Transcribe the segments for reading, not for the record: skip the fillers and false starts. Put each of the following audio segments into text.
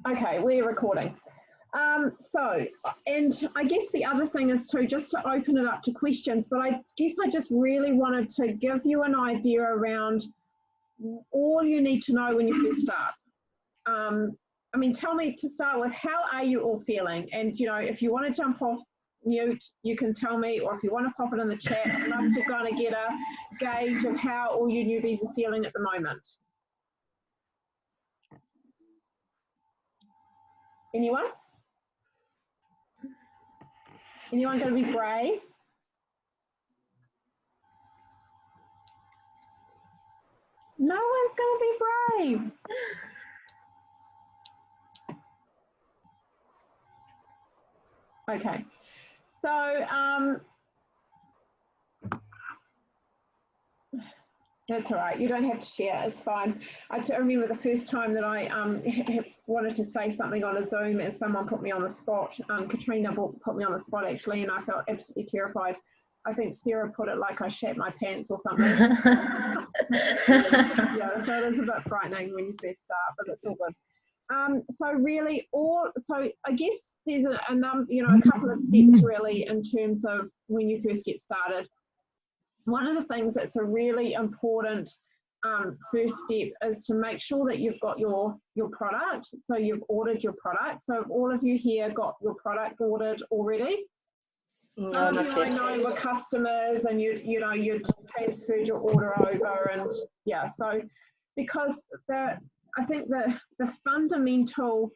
Okay, we're recording. So, and I guess the other thing is too, just to open it up to questions, but I guess I just really wanted to give you an idea around all you need to know when you first start. I mean, tell me to start with, how are you all feeling? And, you know, if you want to jump off mute, you can tell me, or if you want to pop it in the chat, I'd love to kind of get a gauge of how all you newbies are feeling at the moment. Anyone? Anyone going to be brave? No one's going to be brave. Okay, so that's all right. You don't have to share. It's fine. I remember the first time that I wanted to say something on a Zoom and someone put me on the spot. Katrina put me on the spot actually, and I felt absolutely terrified. I think Sarah put it like I shat my pants or something. Yeah, so it is a bit frightening when you first start, but it's all good. So really, so I guess there's a couple of steps really in terms of when you first get started. One of the things that's a really important first step is to make sure that you've got your product. So you've ordered your product. So have all of you here got your product ordered already? No, Some of not you yet. I know were customers and you transferred your order over, and yeah, so because I think the fundamental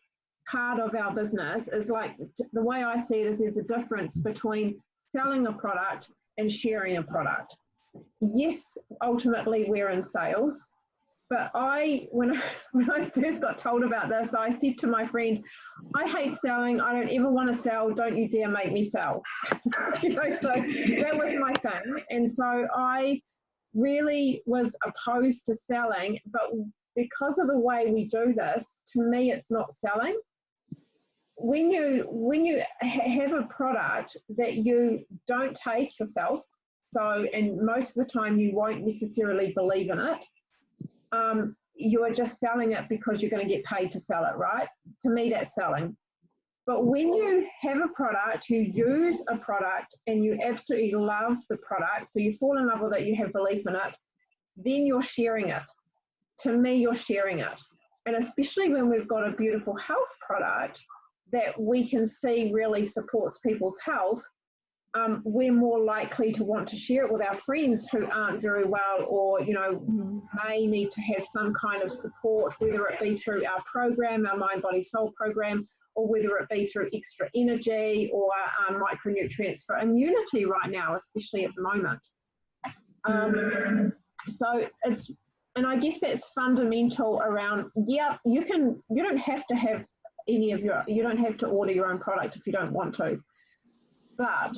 part of our business is, like, the way I see it is there's a difference between selling a product and sharing a product. Yes, ultimately we're in sales, but when I first got told about this, I said to my friend, I hate selling, I don't ever want to sell, don't you dare make me sell. So that was my thing. And so I really was opposed to selling, but because of the way we do this, to me it's not selling. When you have a product that you don't take yourself, and most of the time you won't necessarily believe in it, you are just selling it because you're going to get paid to sell it, right? To me, that's selling. But when you have a product, you use a product and you absolutely love the product, so you fall in love with it, you have belief in it, then you're sharing it. To me, you're sharing it. And especially when we've got a beautiful health product that we can see really supports people's health, we're more likely to want to share it with our friends who aren't very well, or may need to have some kind of support, whether it be through our program, our Mind Body Soul program, or whether it be through extra energy or micronutrients for immunity right now, especially at the moment. So and I guess that's fundamental around, yeah, you don't have to have you don't have to order your own product if you don't want to, but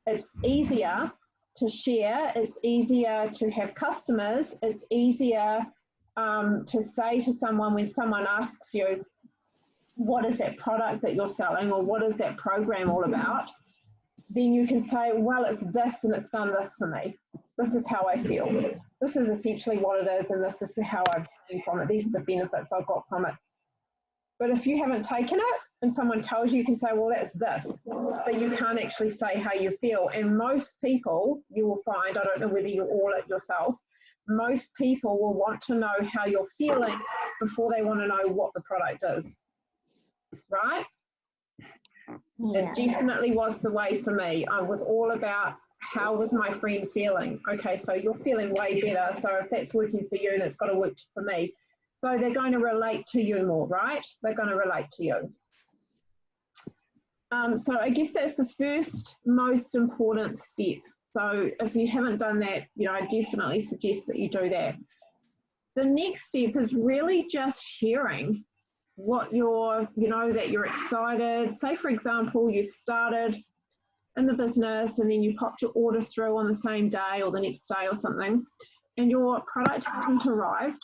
it's easier to share, it's easier to have customers, it's easier to say to someone when someone asks you, what is that product that you're selling, or what is that program all about? Then you can say, well, it's this and it's done this for me. This is how I feel. This is essentially what it is, and this is how I've been from it. These are the benefits I've got from it. But if you haven't taken it and someone tells you, you can say, well, that's this, but you can't actually say how you feel. And most people, you will find, I don't know whether you're all it yourself, most people will want to know how you're feeling before they want to know what the product is, right? Yeah. It definitely was the way for me. I was all about, how was my friend feeling? Okay, so you're feeling way better, so if that's working for you, that's got to work for me. So they're going to relate to you more, right? They're going to relate to you. So I guess that's the first most important step. So if you haven't done that, I definitely suggest that you do that. The next step is really just sharing what that you're excited. Say, for example, you started in the business and then you popped your order through on the same day or the next day or something, and your product hasn't arrived.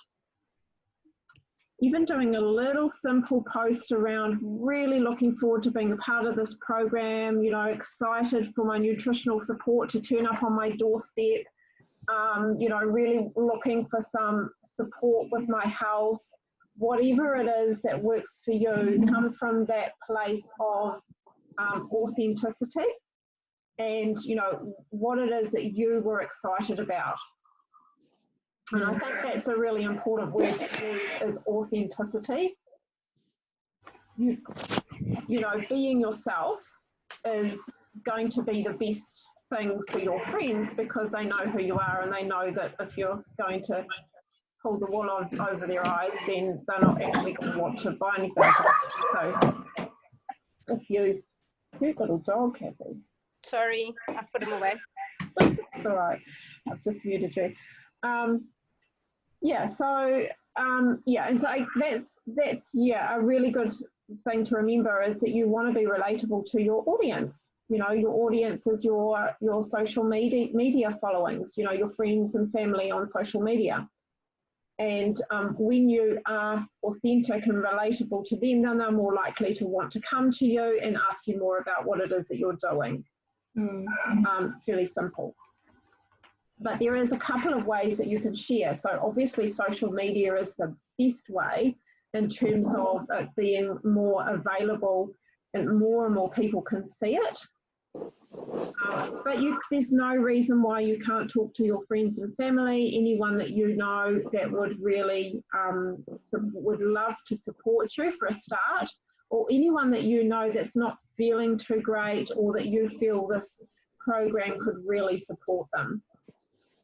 Even doing a little simple post around really looking forward to being a part of this program, excited for my nutritional support to turn up on my doorstep, really looking for some support with my health, whatever it is that works for you, come from that place of authenticity and, you know, what it is that you were excited about. And I think that's a really important word to use, is authenticity. You know, being yourself is going to be the best thing for your friends, because they know who you are, and they know that if you're going to pull the wool over their eyes, then they're not actually going to want to buy anything. So if you, cute little dog, Kathy. Sorry, I put him away. It's all right. I've just muted you. Yeah, so yeah, and so that's yeah, a really good thing to remember, is that you want to be relatable to your audience. You know, your audience is your social media followings, you know, your friends and family on social media. And when you are authentic and relatable to them, then they're more likely to want to come to you and ask you more about what it is that you're doing. Fairly simple. But there is a couple of ways that you can share. So obviously social media is the best way in terms of it being more available and more people can see it. But there's no reason why you can't talk to your friends and family, anyone that you know that would really would love to support you for a start, or anyone that you know that's not feeling too great, or that you feel this program could really support them.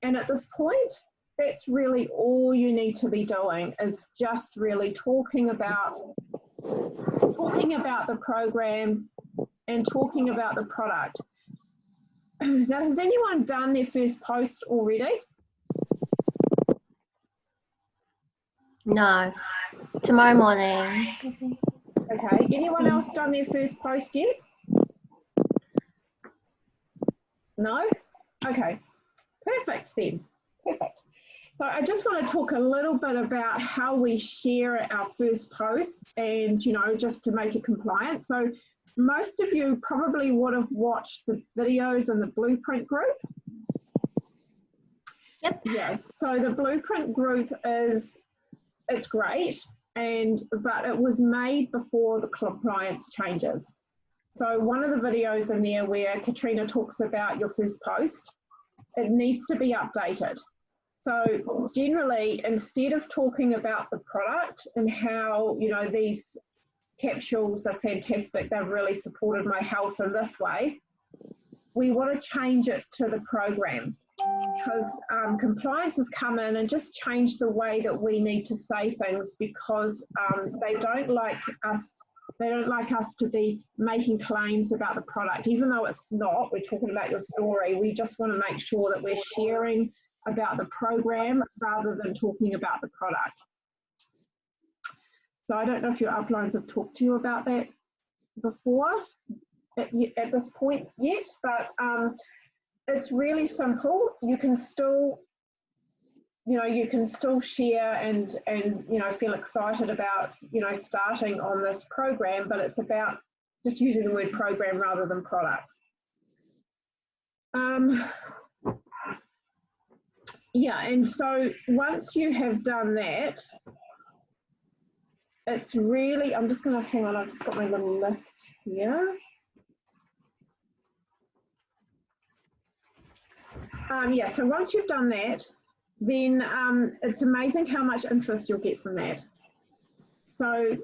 And at this point, that's really all you need to be doing, is just really talking about the program and talking about the product. Now, has anyone done their first post already? No, tomorrow morning. Okay, anyone else done their first post yet? No? Okay, perfect then, perfect. So I just want to talk a little bit about how we share our first posts, and, you know, just to make it compliant. So most of you probably would have watched the videos in the Blueprint group. Yep. Yes, so the Blueprint group it's great, but it was made before the compliance changes. So one of the videos in there where Katrina talks about your first post, it needs to be updated. So generally, instead of talking about the product and how, you know, these capsules are fantastic, they've really supported my health in this way, we want to change it to the program, because compliance has come in and just changed the way that we need to say things, because they don't like us to be making claims about the product, even though it's not. We're talking about your story. We just want to make sure that we're sharing about the program rather than talking about the product. So I don't know if your uplines have talked to you about that before at this point yet, but it's really simple. You can still, you know, you can still share and you know, feel excited about, you know, starting on this program, but it's about just using the word program rather than products. Yeah, and so once you have done that, it's really, I'm just going to hang on, I've just got my little list here. Yeah, so once you've done that, then it's amazing how much interest you'll get from that. So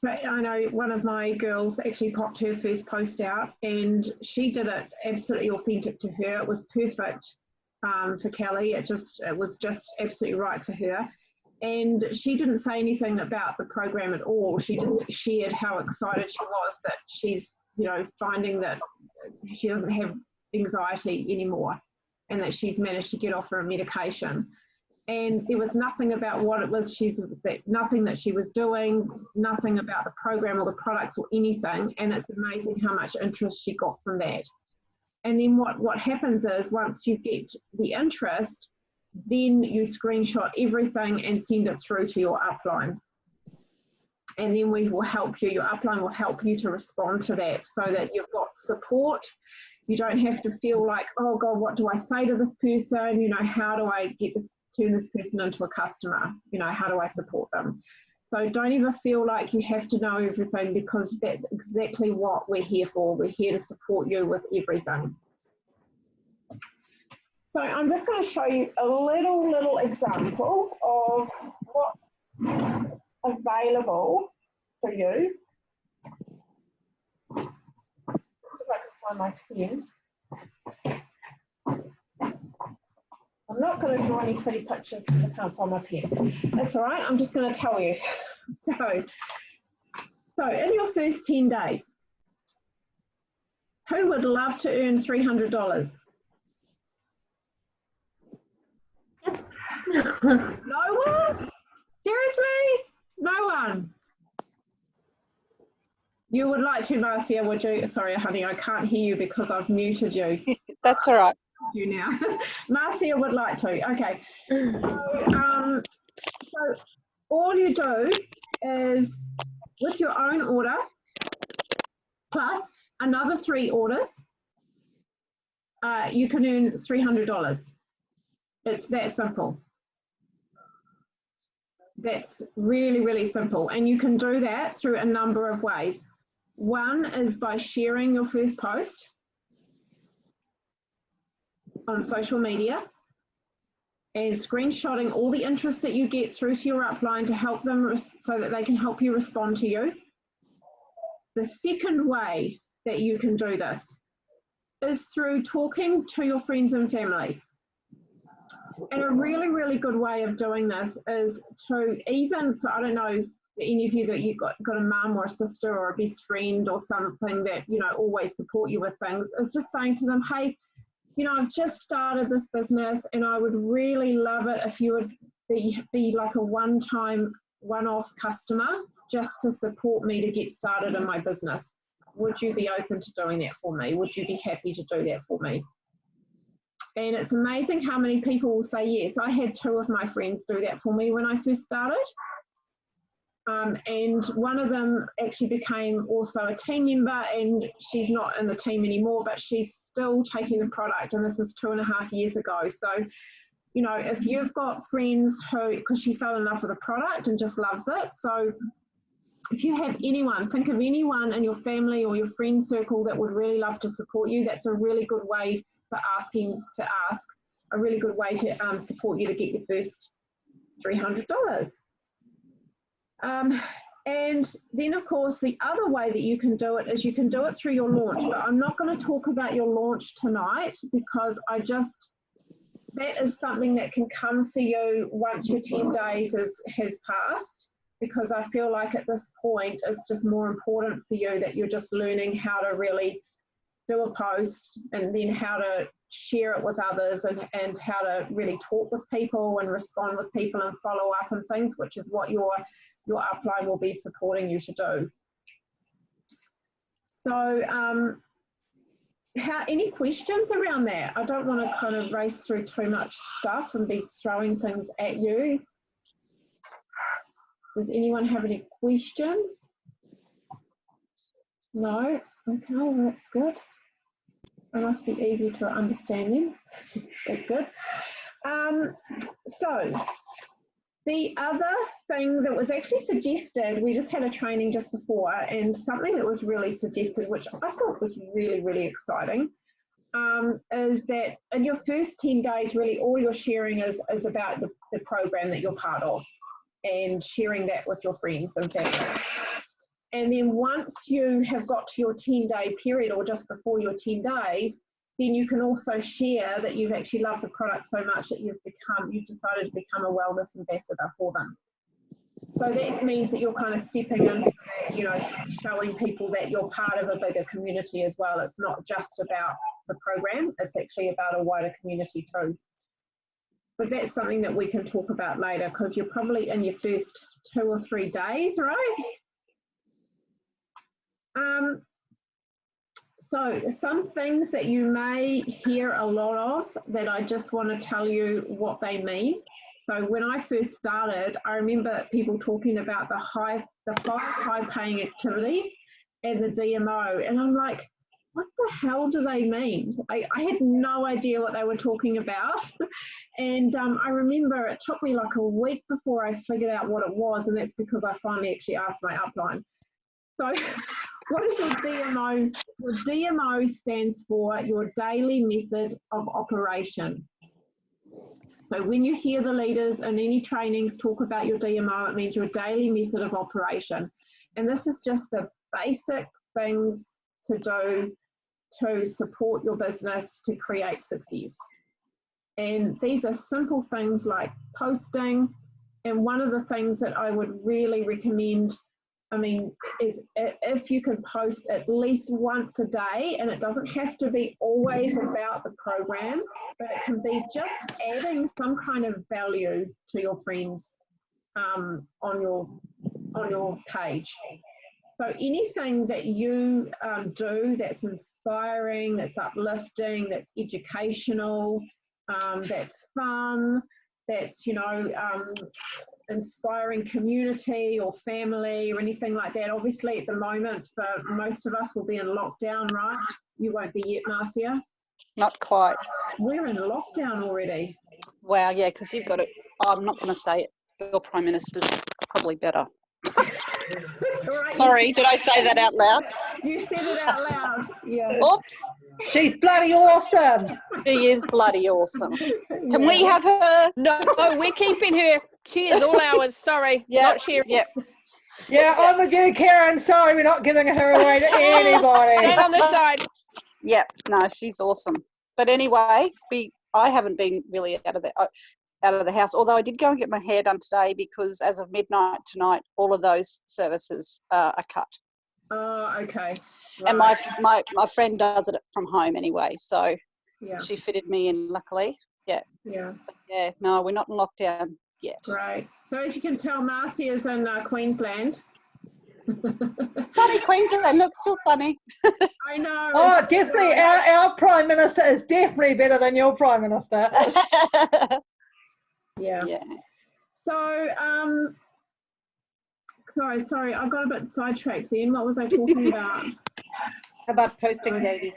I know one of my girls actually popped her first post out, and she did it absolutely authentic to her. It was perfect for Kelly. It was just absolutely right for her. And she didn't say anything about the program at all. She just shared how excited she was that she's, you know, finding that she doesn't have anxiety anymore, and that she's managed to get off her medication. And there was nothing about what it was, nothing that she was doing, nothing about the program or the products or anything. And it's amazing how much interest she got from that. And then what happens is, once you get the interest, then you screenshot everything and send it through to your upline. And then we will help you, your upline will help you to respond to that, so that you've got support. You don't have to feel like, oh God, what do I say to this person? You know, how do I get this turn this person into a customer? You know, how do I support them? So don't ever feel like you have to know everything, because that's exactly what we're here for. We're here to support you with everything. So I'm just going to show you a little example of what's available for you. Let's see if I can find my pen. I'm not going to draw any pretty pictures because I can't find my pen. That's all right, I'm just going to tell you. So in your first 10 days, who would love to earn $300? No one? Seriously? No one? You would like to, Marcia, would you? Sorry, honey, I can't hear you because I've muted you. That's all right. You now. Marcia would like to. Okay. So all you do is, with your own order plus another 3 orders, you can earn $300. It's that simple. That's really simple, and you can do that through a number of ways. One is by sharing your first post on social media and screenshotting all the interest that you get through to your upline to help them so that they can help you respond to you. The second way that you can do this is through talking to your friends and family. And a really good way of doing this is to so I don't know any of you that you've got a mum or a sister or a best friend or something that, you know, always support you with things, is just saying to them, hey, you know, I've just started this business and I would really love it if you would be like a one-off customer just to support me to get started in my business. Would you be open to doing that for me? Would you be happy to do that for me? And it's amazing how many people will say yes. I had 2 of my friends do that for me when I first started. And one of them actually became also a team member, and she's not in the team anymore, but she's still taking the product, and this was 2.5 years ago. So, you know, if you've got friends who, because she fell in love with the product and just loves it, so if you have anyone, think of anyone in your family or your friend circle that would really love to support you, that's a really good way for a really good way to support you to get your first $300. And then, of course, the other way that you can do it is you can do it through your launch. But I'm not going to talk about your launch tonight, because that is something that can come for you once your 10 days has passed, because I feel like at this point it's just more important for you that you're just learning how to really do a post and then how to share it with others and how to really talk with people and respond with people and follow up and things, which is what your upline will be supporting you to do. So any questions around that? I don't want to kind of race through too much stuff and be throwing things at you. Does anyone have any questions? No? Okay, well, that's good. It must be easy to understand them. That's good. So the other thing that was actually suggested, we just had a training just before, and something that was really suggested, which I thought was really exciting, is that in your first 10 days, really all you're sharing is about the program that you're part of and sharing that with your friends and family. And then once you have got to your 10-day period or just before your 10 days, then you can also share that you've actually loved the product so much that you've decided to become a wellness ambassador for them. So that means that you're kind of stepping into that, you know, showing people that you're part of a bigger community as well. It's not just about the program, it's actually about a wider community too. But that's something that we can talk about later, because you're probably in your first 2 or 3 days, right? So some things that you may hear a lot of that I just want to tell you what they mean. So when I first started, I remember people talking about the 5 high-paying activities and the DMO, and I'm like, what the hell do they mean? I had no idea what they were talking about. And I remember it took me like a week before I figured out what it was, and that's because I finally actually asked my upline. So what is your DMO? Your DMO stands for your daily method of operation. So when you hear the leaders in any trainings talk about your DMO, it means your daily method of operation. And this is just the basic things to do to support your business to create success. And these are simple things like posting. And one of the things that I would really recommend, I mean, is if you could post at least once a day, and it doesn't have to be always about the program, but it can be just adding some kind of value to your friends on your page. So anything that you do that's inspiring, that's uplifting, that's educational, that's fun, that's, you know, inspiring community or family or anything like that. Obviously at the moment for most of us will be in lockdown, right? You won't be yet, Marcia? Not quite. We're in lockdown already. Wow, yeah, because you've got it. Oh, I'm not going to say it. Your Prime Minister's probably better. That's all right. Sorry, did I say that out loud? You said it out loud. Yeah. Oops. She's bloody awesome. She is bloody awesome. Can Yeah. we have her? No, we're keeping her. She is all ours. Sorry, Yeah, not sharing. Yep. Yeah, I'm with you, Karen. Sorry, we're not giving her away to anybody. Stand on the side. Yep. No, she's awesome. But anyway, I haven't been really out of the house. Although I did go and get my hair done today because as of midnight tonight, all of those services are cut. Oh, okay. Right. And my friend does it from home anyway, so Yeah. she fitted me in luckily. Yeah. Yeah. Yeah. No, we're not in lockdown yet. Great. So as you can tell, Marcia's in Queensland. Sunny Queensland. Look, still sunny. I know. Oh, definitely. Our Prime Minister is definitely better than your Prime Minister. Yeah. Yeah. So, sorry, I got a bit sidetracked then. What was I talking about? About posting, baby.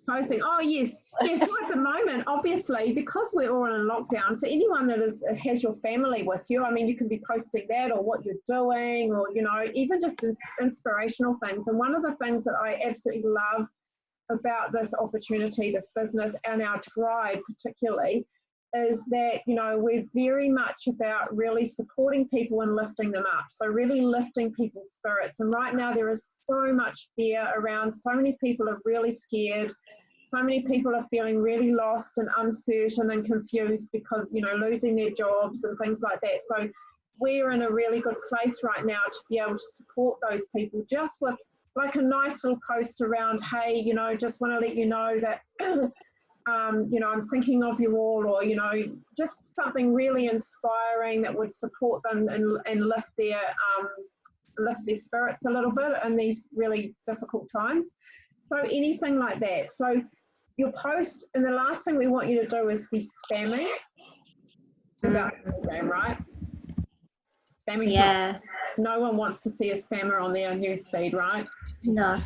Posting. Oh, yes. Yes, so at the moment, obviously, because we're all in lockdown, for anyone that has your family with you, I mean, you can be posting that or what you're doing or, you know, even just inspirational things. And one of the things that I absolutely love about this opportunity, this business, and our tribe particularly, is that, you know, we're very much about really supporting people and lifting them up. So really lifting people's spirits. And right now there is so much fear around. So many people are really scared. So many people are feeling really lost and uncertain and confused because, you know, losing their jobs and things like that. So we're in a really good place right now to be able to support those people just with like a nice little post around, hey, you know, just want to let you know that you know, I'm thinking of you all, or, you know, just something really inspiring that would support them and lift their spirits a little bit in these really difficult times. So anything like that. So your post, and the last thing we want you to do is be spamming about the program, right? Spamming. Yeah. No one wants to see a spammer on their newsfeed, right? No.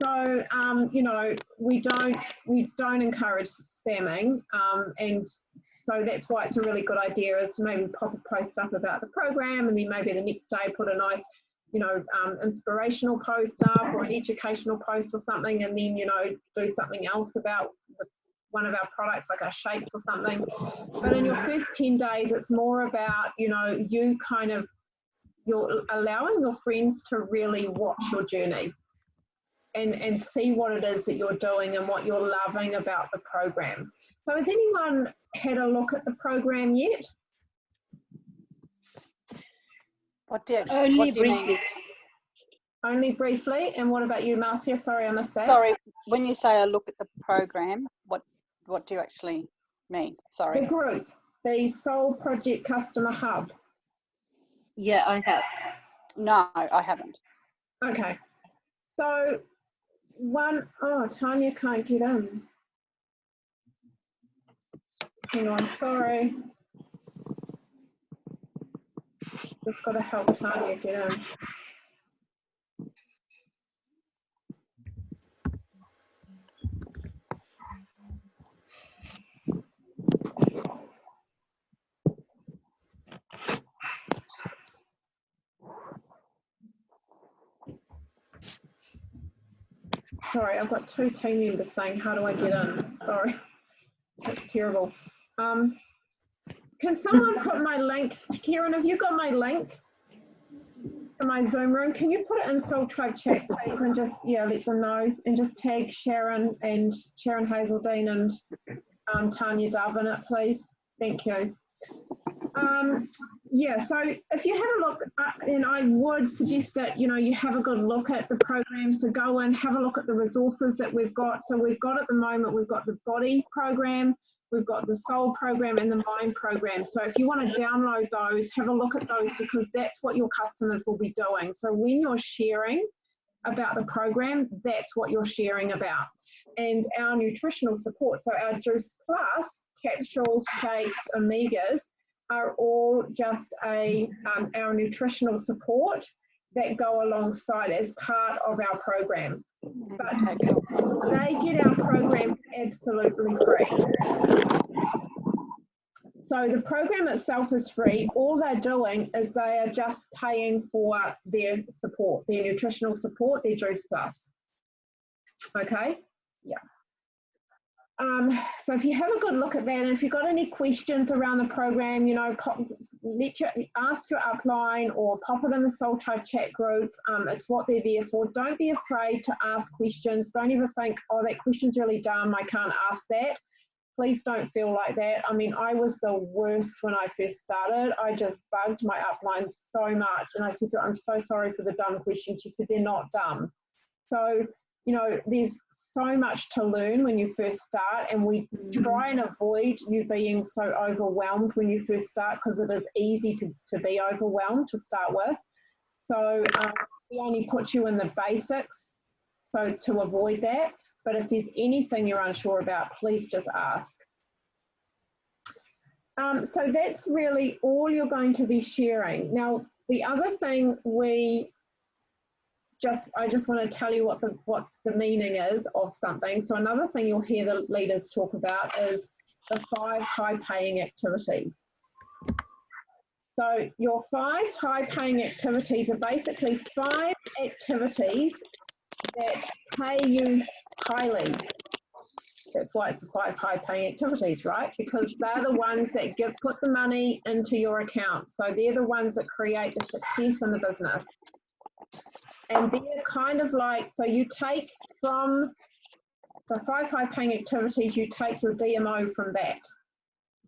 So, you know, we don't encourage spamming, and so that's why it's a really good idea is to maybe pop a post up about the program, and then maybe the next day put a nice, you know, inspirational post up or an educational post or something, and then, you know, do something else about one of our products like our shakes or something. But in your first 10 days, it's more about, you know, you're allowing your friends to really watch your journey. And see what it is that you're doing and what you're loving about the program. So has anyone had a look at the program yet? What do you mean? Only briefly. And what about you, Marcia? Sorry, I missed that. Sorry, when you say I look at the program, what do you actually mean? Sorry. The group, the Soul Project Customer Hub. Yeah, I have. No, I haven't. Okay. So Tanya can't get in. Hang on, sorry. Just got to help Tanya get in. sorry, I've got 2 team members saying, how do I get in? Sorry, that's terrible. Can someone put my link, Kieran, have you got my link to my Zoom room? Can you put it in Soul Tribe chat, please, and just, yeah, let them know, and just tag Sharon and Sharon Hazeldine and Tanya Dove in it, please. Thank you. Yeah, so if you have a look, and I would suggest that, you know, you have a good look at the program. So go in, have a look at the resources that we've got. So we've got at the moment, we've got the body program, we've got the soul program and the mind program. So if you want to download those, have a look at those, because that's what your customers will be doing. So when you're sharing about the program, that's what you're sharing about. And our nutritional support, so our Juice Plus, capsules, shakes, omegas, are all just our nutritional support that go alongside as part of our program. But they get our program absolutely free. So the program itself is free. All they're doing is they are just paying for their support, their nutritional support, their Juice Plus. Okay? Yeah. So if you have a good look at that, and if you've got any questions around the program, you know, ask your upline or pop it in the Soul Tribe chat group. It's what they're there for. Don't be afraid to ask questions. Don't ever think, oh, that question's really dumb, I can't ask that. Please don't feel like that. I mean, I was the worst when I first started. I just bugged my upline so much. And I said to her, I'm so sorry for the dumb question. She said, they're not dumb. So, you know, there's so much to learn when you first start, and we try and avoid you being so overwhelmed when you first start, because it is easy to be overwhelmed to start with. So we only put you in the basics, so to avoid that. But if there's anything you're unsure about, please just ask. So that's really all you're going to be sharing. Now, the other thing I just want to tell you what the meaning is of something. So another thing you'll hear the leaders talk about is the 5 high-paying activities. So your 5 high-paying activities are basically 5 activities that pay you highly. That's why it's the 5 high-paying activities, right? Because they're the ones that put the money into your account. So they're the ones that create the success in the business. And they're kind of like, so you take from the 5 high-paying activities, you take your DMO from that,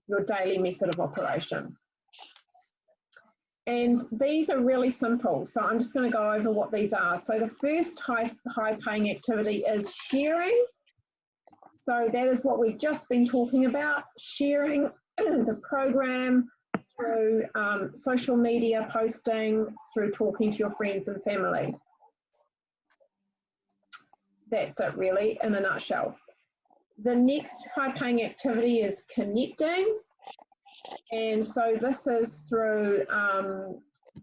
your daily method of operation. And these are really simple. So I'm just going to go over what these are. So the first high-paying activity is sharing. So that is what we've just been talking about, sharing the program through social media posting, through talking to your friends and family. That's it really in a nutshell. The next high-paying activity is connecting. And so this is through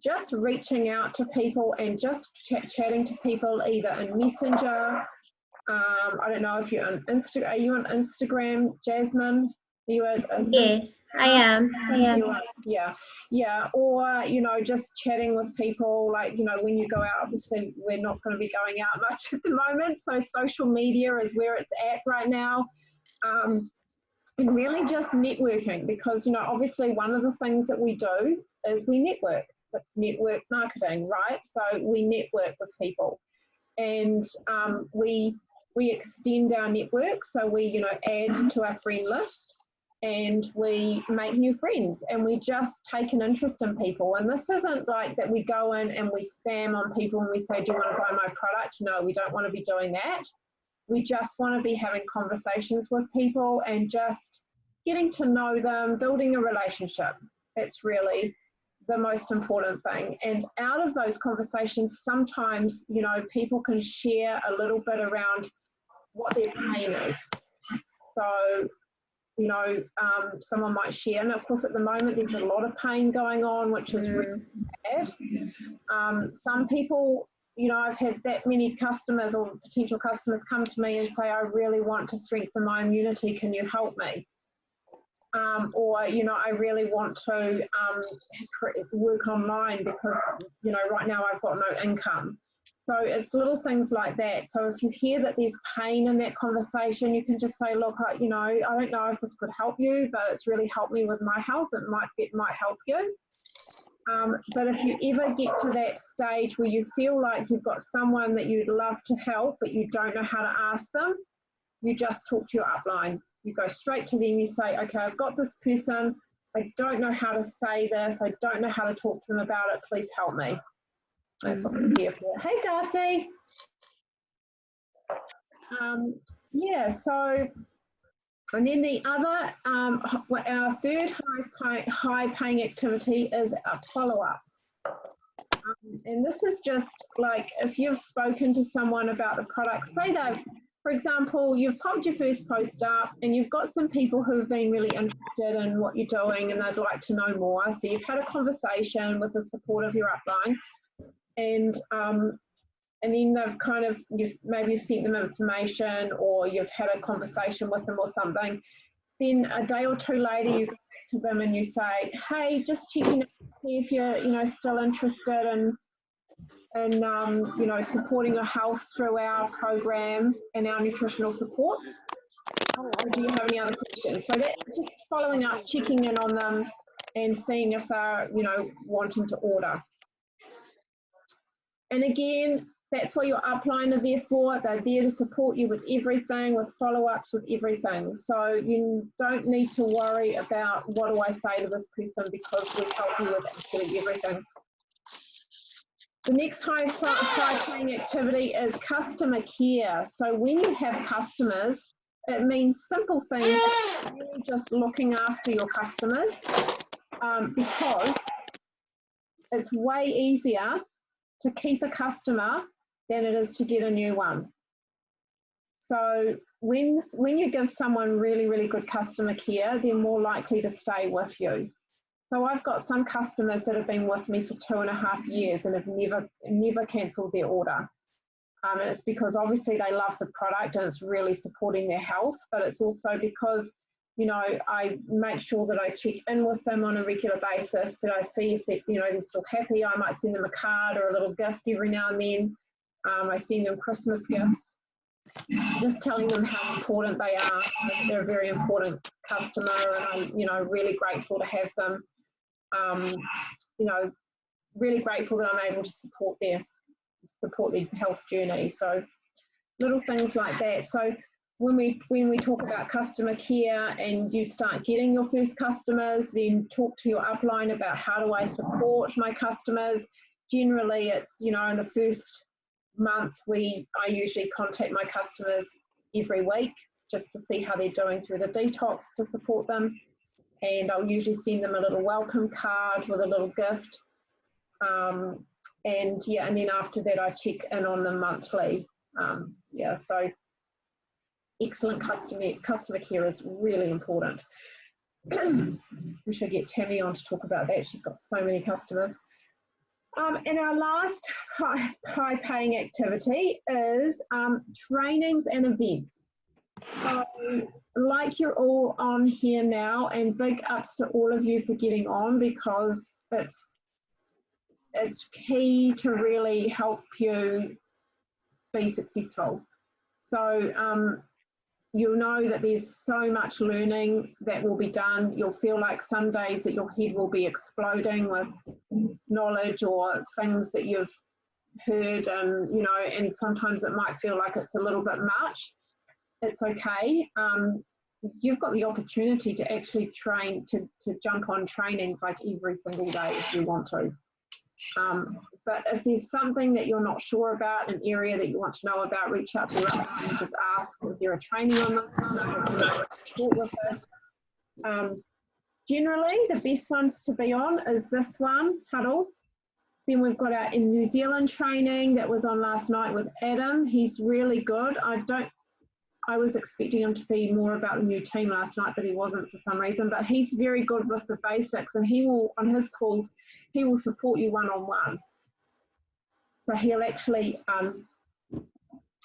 just reaching out to people and just chatting to people either in Messenger. I don't know if you're on Instagram. Are you on Instagram, Jasmine? Are you Yes, I am. Yeah. Or, you know, just chatting with people, like, you know, when you go out, obviously we're not going to be going out much at the moment. So social media is where it's at right now. And really just networking, because, you know, obviously one of the things that we do is we network. It's network marketing, right? So we network with people, and we extend our network. So we, you know, add to our friend list, and we make new friends, and we just take an interest in people. And this isn't like that we go in and we spam on people and we say, do you want to buy my product? No, we don't want to be doing that. We just want to be having conversations with people and just getting to know them, building a relationship. It's really the most important thing. And out of those conversations, sometimes, you know, people can share a little bit around what their pain is. So, you know, someone might share, and of course at the moment there's a lot of pain going on, which is really bad. Some people, you know, I've had that many customers or potential customers come to me and say, I really want to strengthen my immunity, can you help me? Or, you know, I really want to work online because, you know, right now I've got no income. So it's little things like that. So if you hear that there's pain in that conversation, you can just say, look, I don't know if this could help you, but it's really helped me with my health. It might help you. But if you ever get to that stage where you feel like you've got someone that you'd love to help, but you don't know how to ask them, you just talk to your upline. You go straight to them, you say, okay, I've got this person, I don't know how to say this, I don't know how to talk to them about it, please help me. That's what I'm here for. Hey, Darcy. Yeah, so, and then the other, our third high paying activity is follow-ups. And this is just like if you've spoken to someone about the product, say they've, for example, you've popped your first post up and you've got some people who've been really interested in what you're doing and they'd like to know more. So you've had a conversation with the support of your upline, and then they've kind of, maybe you've sent them information or you've had a conversation with them or something. Then a day or two later, you go back to them and you say, hey, just checking to see if you're, still interested in supporting your health through our program and our nutritional support. Or do you have any other questions? So that's just following up, checking in on them and seeing if they're, wanting to order. And again, that's what your upline are there for. They're there to support you with everything, with follow-ups, with everything. So you don't need to worry about what do I say to this person, because we help you with absolutely everything. The next high paying activity is customer care. So when you have customers, it means simple things, really just looking after your customers, because it's way easier to keep a customer than it is to get a new one. So when you give someone really, really good customer care, they're more likely to stay with you. So I've got some customers that have been with me for 2.5 years and have never cancelled their order. And it's because obviously they love the product and it's really supporting their health, but it's also because, I make sure that I check in with them on a regular basis, that I see if they're still happy. I might send them a card or a little gift every now and then. I send them Christmas gifts, just telling them how important they are. They're a very important customer, and I'm, really grateful to have them. Really grateful that I'm able to support their health journey. So little things like that. So when we talk about customer care and you start getting your first customers, then talk to your upline about how do I support my customers. Generally, it's, in the first month, I usually contact my customers every week just to see how they're doing through the detox to support them. And I'll usually send them a little welcome card with a little gift. And then after that, I check in on them monthly. So excellent customer care is really important. We should get Tammy on to talk about that. She's got so many customers. And our last high paying activity is trainings and events. So like you're all on here now, and big ups to all of you for getting on, because it's key to really help you be successful. So you'll know that there's so much learning that will be done. You'll feel like some days that your head will be exploding with knowledge or things that you've heard, and sometimes it might feel like it's a little bit much. It's okay. You've got the opportunity to actually train, to jump on trainings like every single day if you want to. But if there's something that you're not sure about, an area that you want to know about, reach out to your upline and just ask, is there a training on this? Support with this. Generally, the best ones to be on is this one, Huddle. Then we've got our in New Zealand training that was on last night with Adam. He's really good. I was expecting him to be more about the new team last night, but he wasn't for some reason. But he's very good with the basics, and he will, on his calls, he will support you one-on-one. So he'll actually,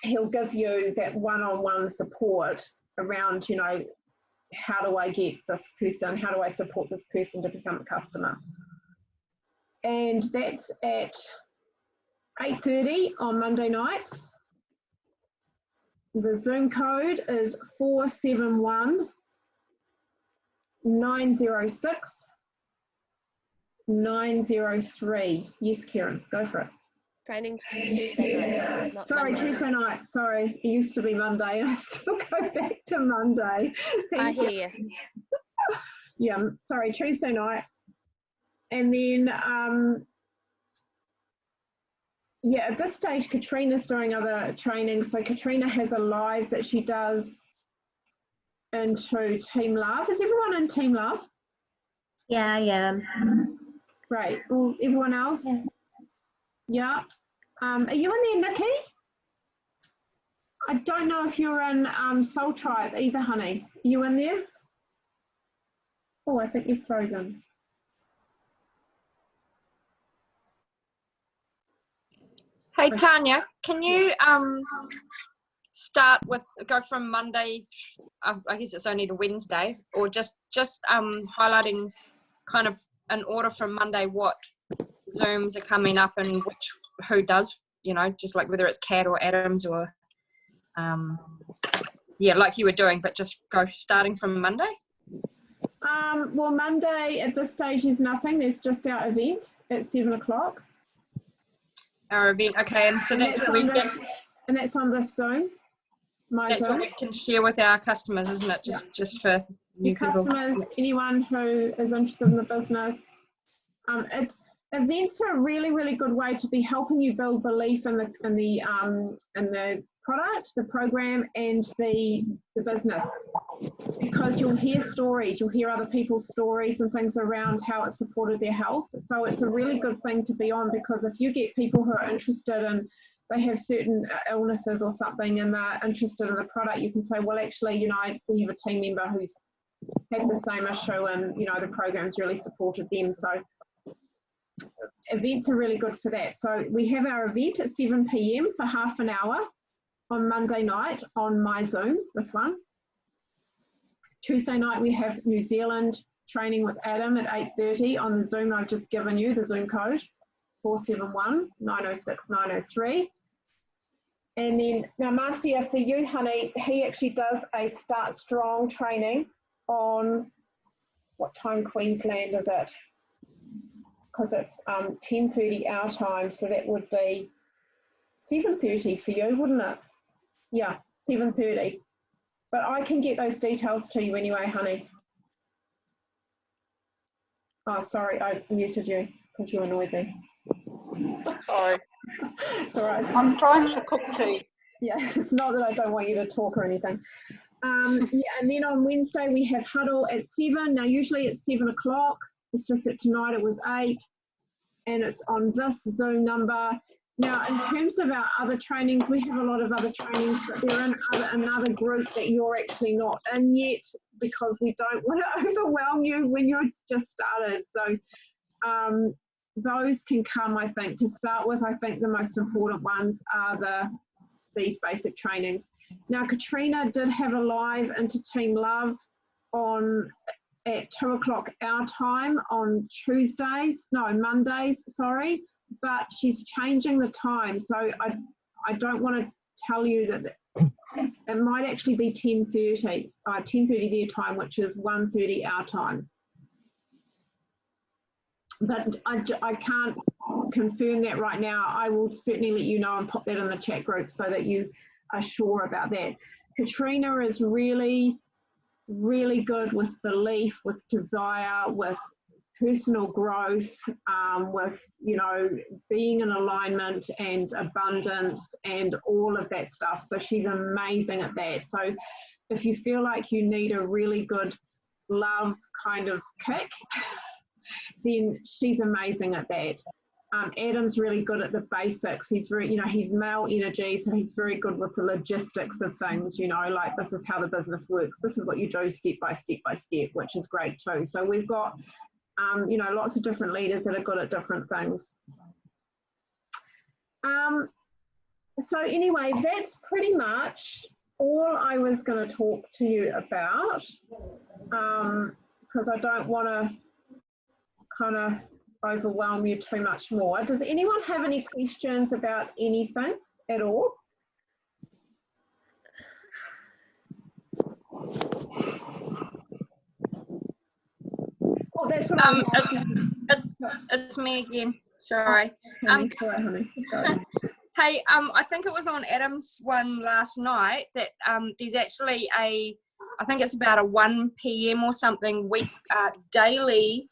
he'll give you that one-on-one support around, how do I get this person, how do I support this person to become a customer? And that's at 8:30 on Monday nights. The Zoom code is 471 906 903. Yes, Karen, go for it. Training's Tuesday night, not Sorry, Monday. Tuesday night. Sorry, it used to be Monday, and I still go back to Monday. I Thank you. hear you. Yeah, sorry, Tuesday night. And then, yeah, at this stage, Katrina's doing other trainings. So Katrina has a live that she does into Team Love. Is everyone in Team Love? Yeah, I am. Great. Well, everyone else? Yeah. Yeah. Are you in there, Nikki? I don't know if you're in Soul Tribe either, honey. Are you in there? Oh, I think you're frozen. Hey Tanya, can you go from Monday? I guess it's only to Wednesday, or just highlighting kind of an order from Monday what Zooms are coming up and who does, just like whether it's Kat or Adams or yeah, like you were doing, but just go starting from Monday. Well, Monday at this stage is nothing. There's just our event at 7 o'clock. Our event, okay, and so that's what and that's on this Zoom. That's Zoom. what we can share with our customers, isn't it? Just for new your customers, anyone who is interested in the business. Events are a really, really good way to be helping you build belief in the product, the program, and the business, because you'll hear stories, you'll hear other people's stories and things around how it supported their health. So it's a really good thing to be on, because if you get people who are interested and they have certain illnesses or something and they're interested in the product, you can say, well, actually, we have a team member who's had the same issue and, the program's really supported them. So events are really good for that. So we have our event at 7 p.m. for half an hour on Monday night on my Zoom, this one. Tuesday night we have New Zealand training with Adam at 8:30 on the Zoom I've just given you, the Zoom code, 471 906 903. And then, now Marcia, for you, honey, he actually does a Start Strong training on, what time Queensland is it? Because it's 10:30 our time, so that would be 7:30 for you, wouldn't it? Yeah, 7:30. But I can get those details to you anyway, honey. Oh, sorry, I muted you because you were noisy. Sorry. It's all right. I'm trying to cook tea. Yeah, it's not that I don't want you to talk or anything. Yeah, and then on Wednesday we have Huddle at 7. Now, usually it's 7 o'clock. It's just that tonight it was 8, and it's on this Zoom number. Now, in terms of our other trainings, we have a lot of other trainings, but they're in another group that you're actually not in yet, because we don't want to overwhelm you when you're just started. So those can come, I think. To start with, I think the most important ones are these basic trainings. Now, Katrina did have a live into Team Love at 2 o'clock our time on Mondays, sorry, but she's changing the time. So I don't want to tell you that it might actually be 10:30 their time, which is 1:30 our time. But I can't confirm that right now. I will certainly let you know and pop that in the chat group so that you are sure about that. Katrina is really, really good with belief, with desire, with personal growth, with, being in alignment and abundance and all of that stuff. So she's amazing at that. So if you feel like you need a really good love kind of kick, then she's amazing at that. Adam's really good at the basics. He's very, he's male energy, so he's very good with the logistics of things, like this is how the business works. This is what you do step by step by step, which is great too. So we've got, lots of different leaders that are good at different things. So anyway, that's pretty much all I was going to talk to you about, because I don't want to overwhelm you too much more. Does anyone have any questions about anything at all? Oh, that's what I'm It's me again. Sorry. Sorry, honey. Sorry. Hey, I think it was on Adam's one last night that there's actually I think it's about a 1 p.m. or something daily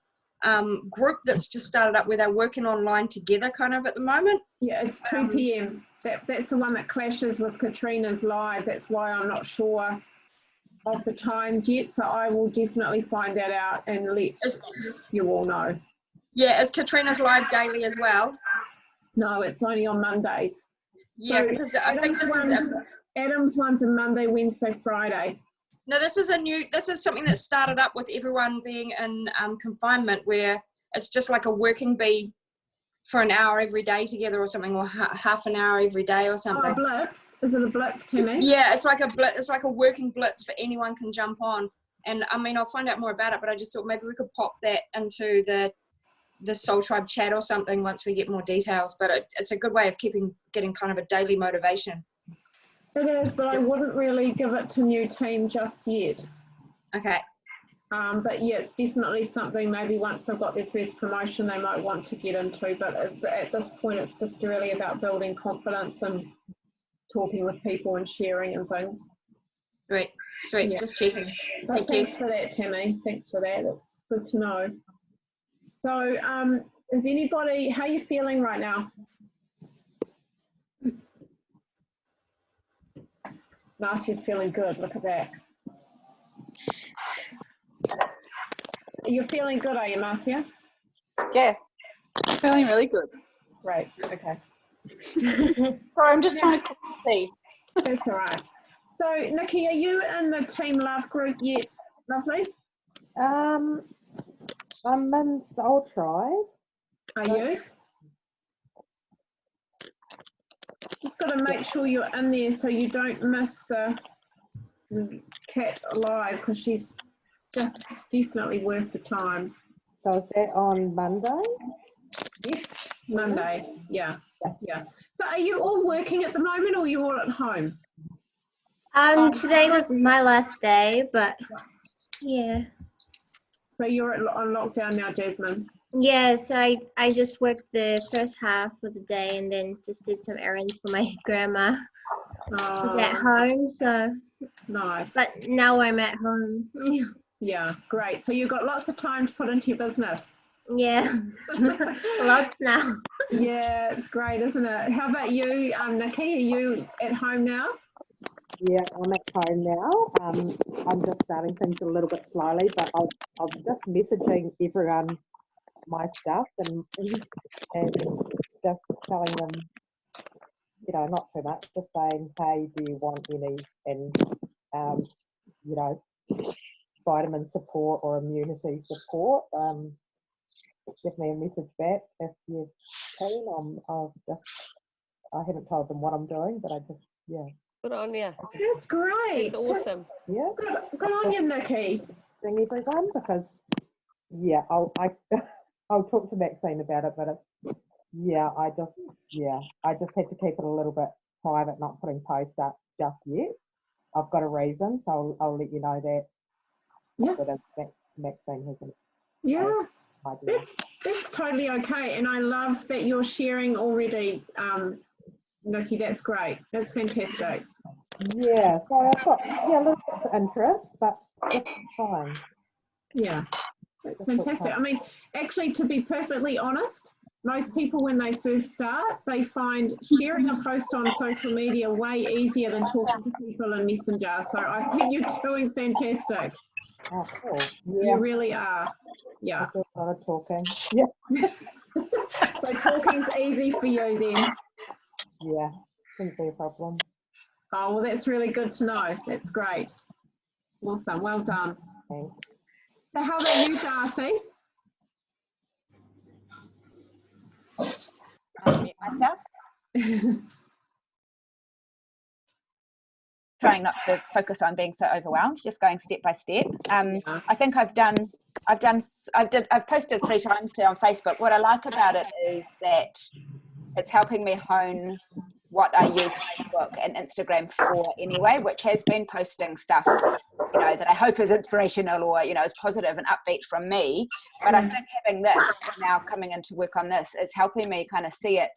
group that's just started up where they're working online together kind of at the moment. Yeah, it's 2 p.m. That's the one that clashes with Katrina's live. That's why I'm not sure of the times yet. So I will definitely find that out and let you all know. Yeah, is Katrina's live daily as well? No, it's only on Mondays. Yeah, because so I think Adam's one's a Monday, Wednesday, Friday. No, this is something that started up with everyone being in confinement, where it's just like a working bee for an hour every day together or something, or half an hour every day or something. Oh, blitz. Is it a blitz, Timmy? Yeah, it's like a blitz. It's like a working blitz for anyone can jump on. And I mean, I'll find out more about it, but I just thought maybe we could pop that into the Soul Tribe chat or something once we get more details. But it's a good way of getting kind of a daily motivation. It is, but I wouldn't really give it to new team just yet. Okay. But yeah, it's definitely something maybe once they've got their first promotion they might want to get into. But at this point, it's just really about building confidence and talking with people and sharing and things. Sweet. Yeah. Just checking. But thanks for that, Timmy. Thanks for that. It's good to know. So, is anybody? How are you feeling right now? Marcia's feeling good. Look at that. You're feeling good, are you, Marcia? Yeah, feeling really good. Great. Okay. Sorry, I'm just trying to cook tea. That's all right. So, Nikki, are you in the Team Love group yet? Lovely. I'm in Soul Tribe. Are you? Just got to make sure you're in there so you don't miss the cat live, because she's just definitely worth the time. So is that on Monday? Yes, Monday. Yeah. So are you all working at the moment, or are you all at home? Today was my last day, but yeah. So you're on lockdown now, Jasmine? Yes, I just worked the first half of the day and then just did some errands for my grandma. Was at home, so nice. But now I'm at home. Yeah, great. So you've got lots of time to put into your business. Yeah, lots now. Yeah, it's great, isn't it? How about you, Nikki? Are you at home now? Yeah, I'm at home now. I'm just starting things a little bit slowly, but I'm just messaging everyone my stuff and just telling them, you know, not too much, just saying, hey, do you want any, and you know, vitamin support or immunity support. Give me a message back if you're keen. I haven't told them what I'm doing, but I just, yeah. Good on you. That's great. It's awesome. Yeah. Good on you, Nikki. Thing everyone, because yeah, I'll talk to Maxine about it, but I just had to keep it a little bit private, not putting posts up just yet. I've got a reason, so I'll let you know that. Yeah. But Maxine hasn't. Yeah. That's totally okay, and I love that you're sharing already, Nikki. That's great. That's fantastic. Yeah, so I've got a little bit of interest, but it's fine. Yeah, that's fantastic. I mean, actually, to be perfectly honest, most people when they first start, they find sharing a post on social media way easier than talking to people in Messenger. So I think you're doing fantastic. Oh, cool. Yeah. You really are. Yeah. I do a lot of talking. Yeah. So talking's easy for you then. Yeah, shouldn't be a problem. Oh, well, that's really good to know. That's great. Awesome. Well done. Thanks. So how about you, Darcy? Unmute myself. Trying not to focus on being so overwhelmed, just going step by step. I think I've done I've posted 3 times today on Facebook. What I like about it is that it's helping me hone what I use Facebook and Instagram for anyway, which has been posting stuff, you know, that I hope is inspirational or, you know, is positive and upbeat from me. But I think having this now coming into work on this, it's helping me kind of see it.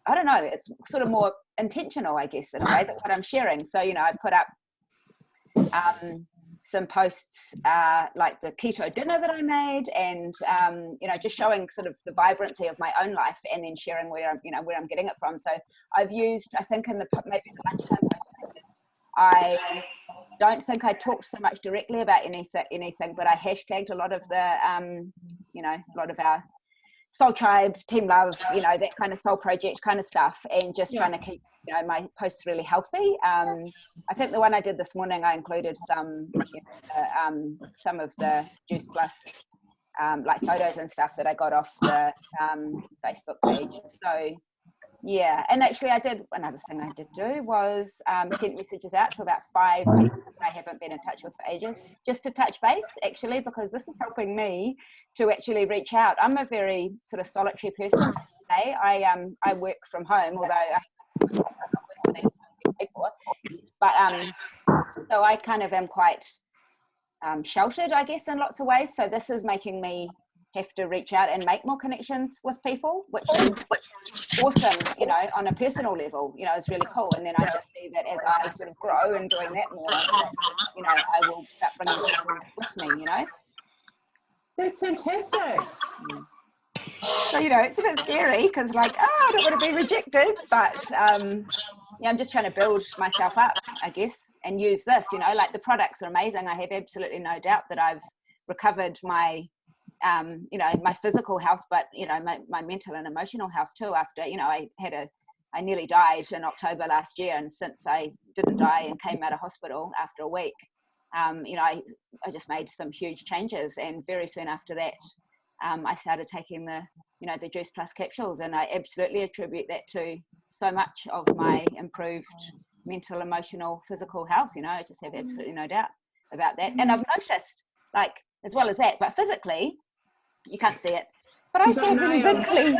I don't know, it's sort of more intentional, I guess, in a way, that what I'm sharing. So, you know, I put up some posts like the keto dinner that I made, and you know, just showing sort of the vibrancy of my own life, and then sharing where I'm getting it from. So I've used, I think in maybe the lunchtime post, I don't think I talked so much directly about anything, but I hashtagged a lot of the you know, a lot of our soul tribe, team love, you know, that kind of soul project kind of stuff, and just trying to keep, you know, my posts really healthy. I think the one I did this morning, I included some, you know, some of the Juice Plus like photos and stuff that I got off the Facebook page. So yeah, and actually another thing I did do was sent messages out to about 5 people that I haven't been in touch with for ages, just to touch base, actually, because this is helping me to actually reach out. I'm a very sort of solitary person today. I work from home, although I'm not working for, but so I kind of am quite sheltered, I guess, in lots of ways. So this is making me have to reach out and make more connections with people, which is awesome, you know, on a personal level, you know, it's really cool. And then I just see that as I sort of grow and doing that more, that, you know, I will start bringing people with me, you know. That's fantastic. So, you know, it's a bit scary because, like, I don't want to be rejected, but yeah, I'm just trying to build myself up, I guess, and use this, you know, like the products are amazing. I have absolutely no doubt that I've recovered my you know, my physical health, but, you know, my mental and emotional health too, after, you know, I nearly died in October last year, and since I didn't die and came out of hospital after a week, you know, I just made some huge changes, and very soon after that, I started taking the, you know, the Juice Plus capsules, and I absolutely attribute that to so much of my improved mental, emotional, physical health, you know. I just have absolutely no doubt about that. And I've noticed, like, as well as that, but physically, you can't see it, but I used to have really wrinkly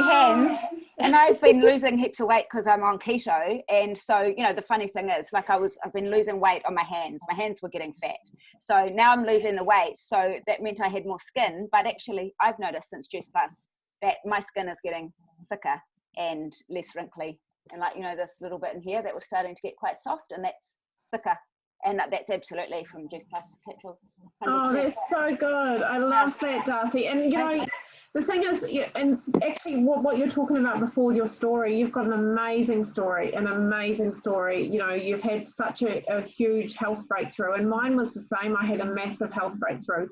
hands, and I've been losing heaps of weight because I'm on keto. And so, you know, the funny thing is, like, I've been losing weight on my hands were getting fat, so now I'm losing the weight, so that meant I had more skin. But actually, I've noticed since Juice Plus that my skin is getting thicker and less wrinkly, and, like, you know, this little bit in here that was starting to get quite soft, and that's thicker. And that's absolutely from Juice Plus capsules. 100%. Oh, that's so good. I love that, Darcy. And, you know, the thing is, and actually what you're talking about before your story, you've got an amazing story. You know, you've had such a huge health breakthrough, and mine was the same. I had a massive health breakthrough.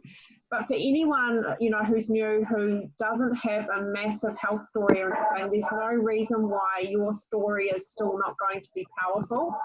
But for anyone, you know, who's new, who doesn't have a massive health story or anything, there's no reason why your story is still not going to be powerful.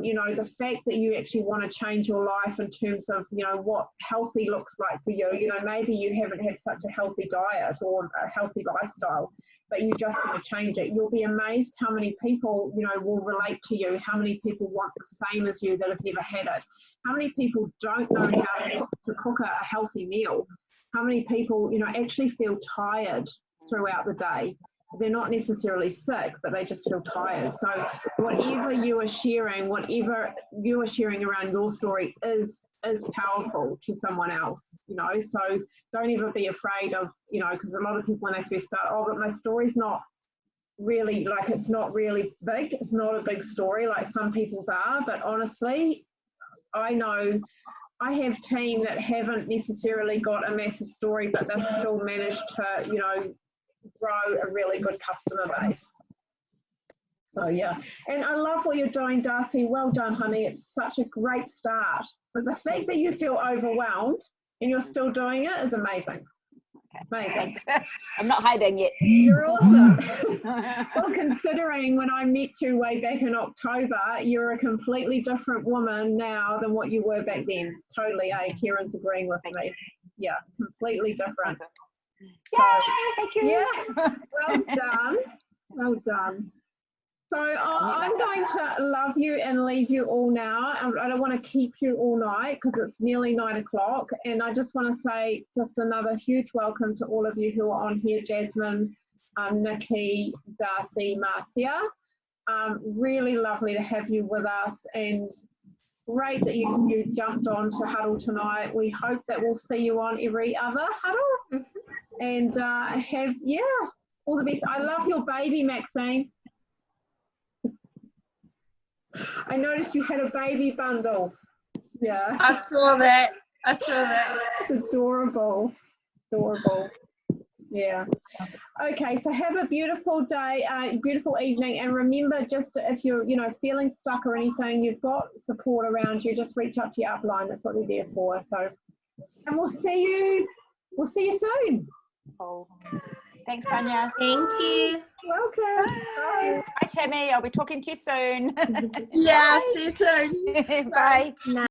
You know, the fact that you actually want to change your life in terms of, you know, what healthy looks like for you. You know, maybe you haven't had such a healthy diet or a healthy lifestyle, but you just want to change it. You'll be amazed how many people, you know, will relate to you, how many people want the same as you that have never had it, how many people don't know how to cook a healthy meal, how many people, you know, actually feel tired throughout the day. They're not necessarily sick, but they just feel tired. So whatever you are sharing around your story is powerful to someone else, you know. So don't ever be afraid of, you know, because a lot of people when they first start, oh, but my story's not really, like, it's not really big. It's not a big story like some people's are. But honestly, I know I have team that haven't necessarily got a massive story, but they've still managed to, you know, grow a really good customer base. So yeah, and I love what you're doing, Darcy. Well done, honey. It's such a great start. But the fact that you feel overwhelmed and you're still doing it is amazing. Amazing. I'm not hiding yet. You're awesome. Well, considering when I met you way back in October, you're a completely different woman now than what you were back then. Totally, Kieran's agreeing with me. Yeah, completely different. Yay, thank you. Yeah, well done. Well done. So I'm going to love you and leave you all now. I don't want to keep you all night because it's nearly 9 o'clock. And I just want to say just another huge welcome to all of you who are on here, Jasmine, Nikki, Darcy, Marcia. Really lovely to have you with us, and great that you jumped on to Huddle tonight. We hope that we'll see you on every other Huddle. And all the best. I love your baby, Maxine. I noticed you had a baby bundle. Yeah. I saw that. It's adorable. Adorable. Yeah. Okay, so have a beautiful day, beautiful evening, and remember, just if you're, feeling stuck or anything, you've got support around you. Just reach out to your upline. That's what they're there for. So, and we'll see you soon. Oh. Thanks, Tanya. Thank you. Welcome. Bye. Bye, Tammy. I'll be talking to you soon. Yeah, see you soon. Bye. Night.